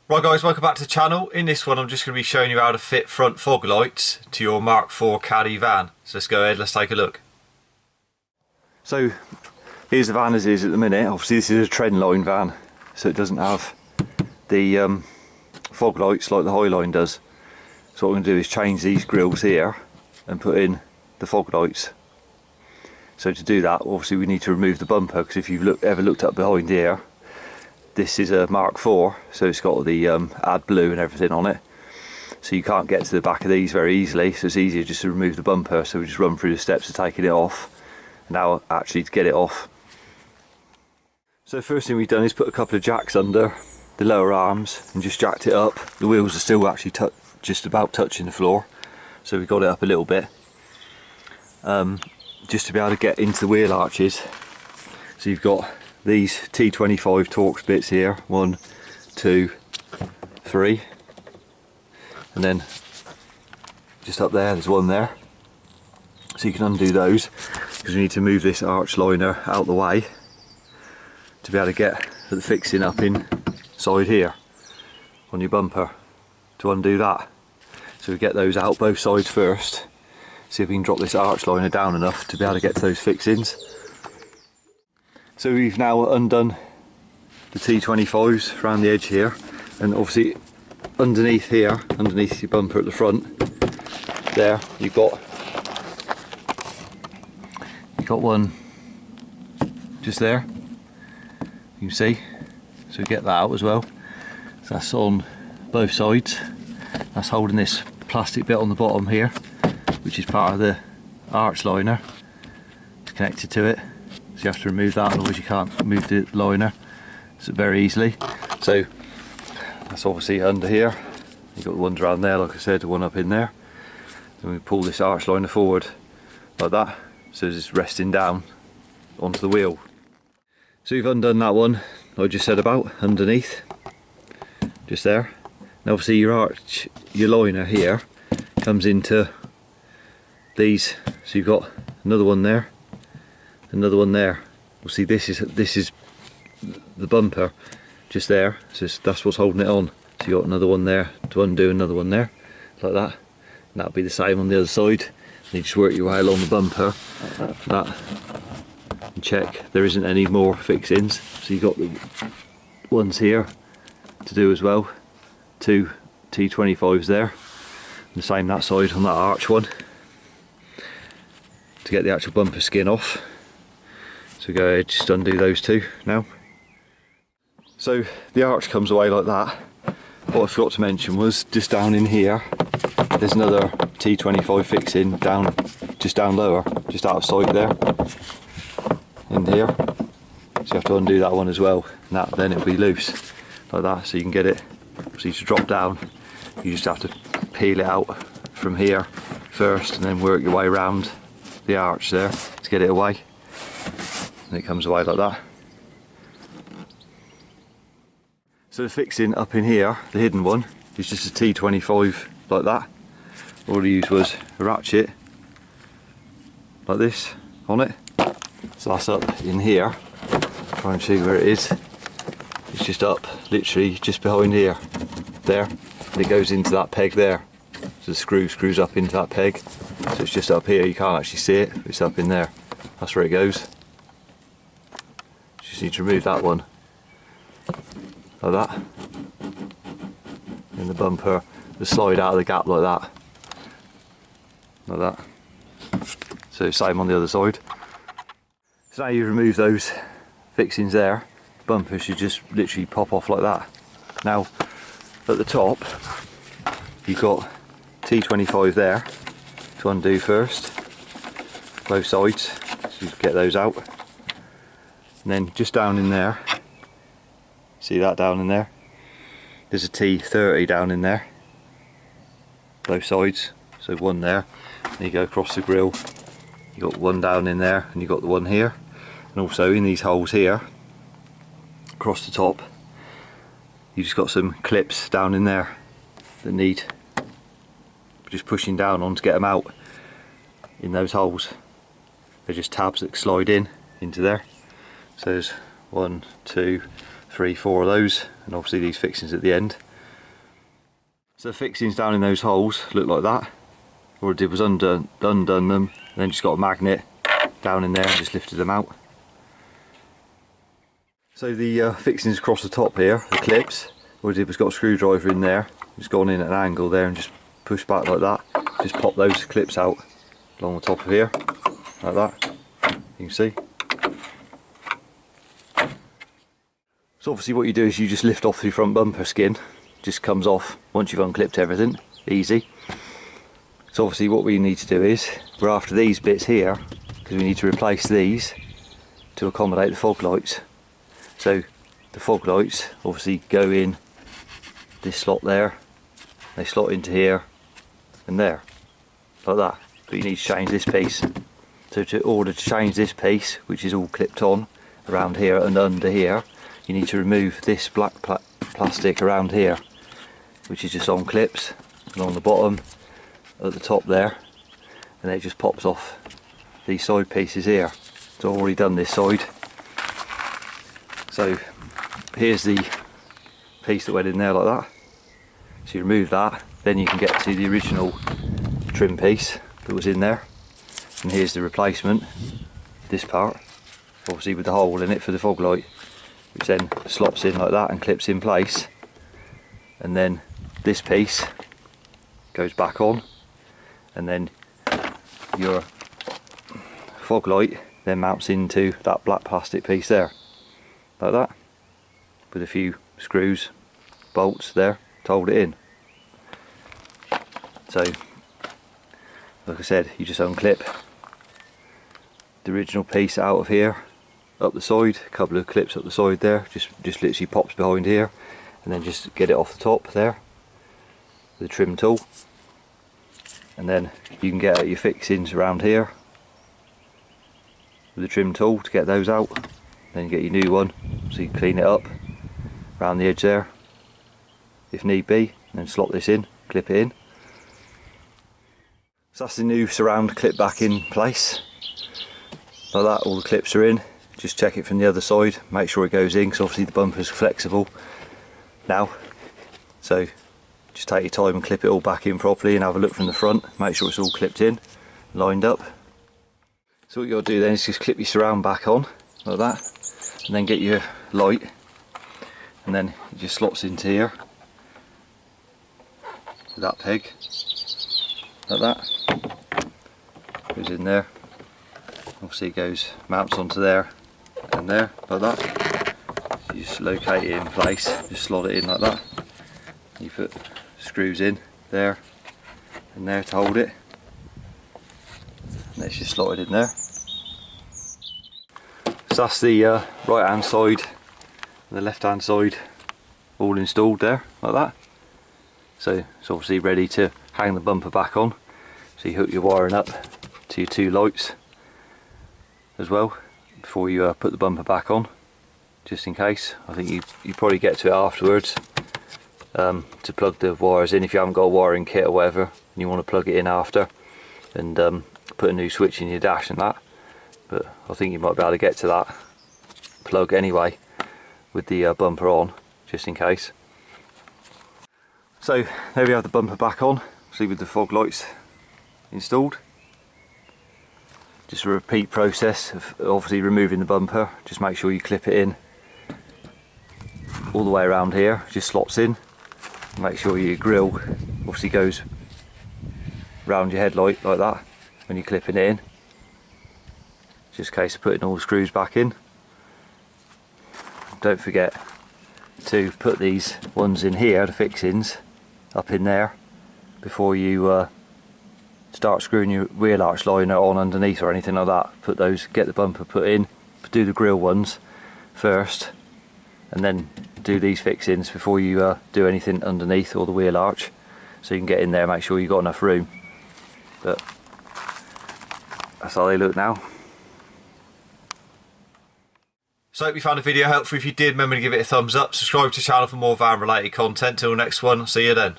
Right guys, welcome back to the channel. In this one I'm just going to be showing you how to fit front fog lights to your Mk4 Caddy van. So let's go ahead, let's take a look. So here's the van as it is at the minute. Obviously this is a trendline van, so it doesn't have the fog lights like the Highline does. So what I'm going to do is change these grills here and put in the fog lights. So to do that, obviously we need to remove the bumper, because if you've ever looked up behind here, this is a Mk4, so it's got the AdBlue and everything on it, so you can't get to the back of these very easily, so it's easier just to remove the bumper. So we just run through the steps of taking it off, and now actually to get it off. So the first thing we've done is put a couple of jacks under the lower arms and just jacked it up. The wheels are still actually just about touching the floor, so we got it up a little bit, just to be able to get into the wheel arches. So you've got these T25 Torx bits here, 1, 2, 3, and then just up there's one there, so you can undo those, because we need to move this arch liner out the way to be able to get the fixing up inside here on your bumper to undo that. So we get those out both sides first, see if we can drop this arch liner down enough to be able to get to those fixings. So we've now undone the T25s around the edge here, and obviously underneath here, underneath your bumper at the front there, you've got one just there, you can see, so get that out as well. So that's on both sides. That's holding this plastic bit on the bottom here, which is part of the arch liner. It's connected to it. So you have to remove that, otherwise you can't move the liner so very easily. So that's obviously under here. You've got the ones around there, like I said, the one up in there. Then we pull this arch liner forward like that, so it's resting down onto the wheel. So we've undone that one I just said about, underneath, just there. And obviously your liner here comes into these, so you've got another one there, another one there. We'll see this is the bumper just there, so that's what's holding it on. So you got another one there to undo, another one there, like that, and that'll be the same on the other side. And you just work your way along the bumper that, and check there isn't any more fixings. So you've got the ones here to do as well, 2 T25s there, and the same that side on that arch one, to get the actual bumper skin off. So go ahead, just undo those two now. So the arch comes away like that. What I forgot to mention was just down in here, there's another T25 fixing just down lower, just out of sight there, in here. So you have to undo that one as well, and then it'll be loose like that, so you can get it. So you to drop down, you just have to peel it out from here first, and then work your way around the arch there to get it away. And it comes away like that. So the fixing up in here, the hidden one, is just a T25 like that. All I used was a ratchet like this on it. So that's up in here. Try and show you where it is. It's just up, literally just behind here, there, and it goes into that peg there. So the screws up into that peg. So it's just up here. You can't actually see it. It's up in there. That's where it goes. Just need to remove that one, like that, and the bumper will slide out of the gap like that, so same on the other side. So now you remove those fixings there, the bumper should just literally pop off like that. Now at the top you've got T25 there to undo first, both sides, so you get those out. And then just down in there, see that down in there? There's a T30 down in there, both sides, so one there. Then you go across the grill, you got one down in there, and you got the one here. And also in these holes here, across the top, you just got some clips down in there that need just pushing down on to get them out in those holes. They're just tabs that slide into there. So there's 1, 2, 3, 4 of those, and obviously these fixings at the end. So the fixings down in those holes look like that. All I did was undone them, and then just got a magnet down in there and just lifted them out. So the fixings across the top here, the clips, all I did was got a screwdriver in there, just gone in at an angle there and just pushed back like that. Just pop those clips out along the top of here, like that, you can see. So obviously what you do is you just lift off the front bumper skin, just comes off once you've unclipped everything, easy. So obviously what we need to do is, we're after these bits here, because we need to replace these to accommodate the fog lights. So the fog lights obviously go in this slot there, they slot into here and there, like that. But you need to change this piece. So in order to change this piece, which is all clipped on around here and under here, you need to remove this black plastic around here, which is just on clips along the bottom at the top there, and then it just pops off these side pieces here. So I've already done this side. So here's the piece that went in there like that. So you remove that, then you can get to the original trim piece that was in there, and here's the replacement, this part, obviously with the hole in it for the fog light, which then slots in like that and clips in place, and then this piece goes back on, and then your fog light then mounts into that black plastic piece there, like that, with a few screws, bolts there to hold it in. So like I said, you just unclip the original piece out of here, up the side, a couple of clips up the side there, just literally pops behind here, and then just get it off the top there with a trim tool, and then you can get out your fixings around here with a trim tool to get those out. Then you get your new one, so you can clean it up around the edge there if need be, and then slot this in, clip it in. So that's the new surround clip back in place, like that. All the clips are in. Just check it from the other side, make sure it goes in, because obviously the bumper's flexible now. So just take your time and clip it all back in properly, and have a look from the front, make sure it's all clipped in, lined up. So what you'll do then is just clip your surround back on like that, and then get your light, and then it just slots into here with that peg, like that, goes in there. Obviously it goes, mounts onto there and there, like that. So you just locate it in place, just slot it in like that. You put screws in there and there to hold it, and it's just slotted in there. So that's the right hand side and the left hand side all installed there, like that. So it's obviously ready to hang the bumper back on. So you hook your wiring up to your two lights as well before you put the bumper back on, just in case. I think you probably get to it afterwards to plug the wires in if you haven't got a wiring kit or whatever, and you want to plug it in after and put a new switch in your dash and that. But I think you might be able to get to that plug anyway with the bumper on, just in case. So there we have the bumper back on, see, with the fog lights installed. Just a repeat process of obviously removing the bumper. Just make sure you clip it in all the way around here, just slots in. Make sure your grille obviously goes round your headlight like that when you're clipping it in. Just a case of putting all the screws back in. Don't forget to put these ones in here, the fixings, up in there before you start screwing your wheel arch liner on underneath or anything like that. Put those, get the bumper put in, do the grille ones first, and then do these fixings before you do anything underneath or the wheel arch, so you can get in there, make sure you've got enough room. But that's how they look now. So I hope you found the video helpful. If you did, remember to give it a thumbs up, subscribe to the channel for more van related content. Till next one, see you then.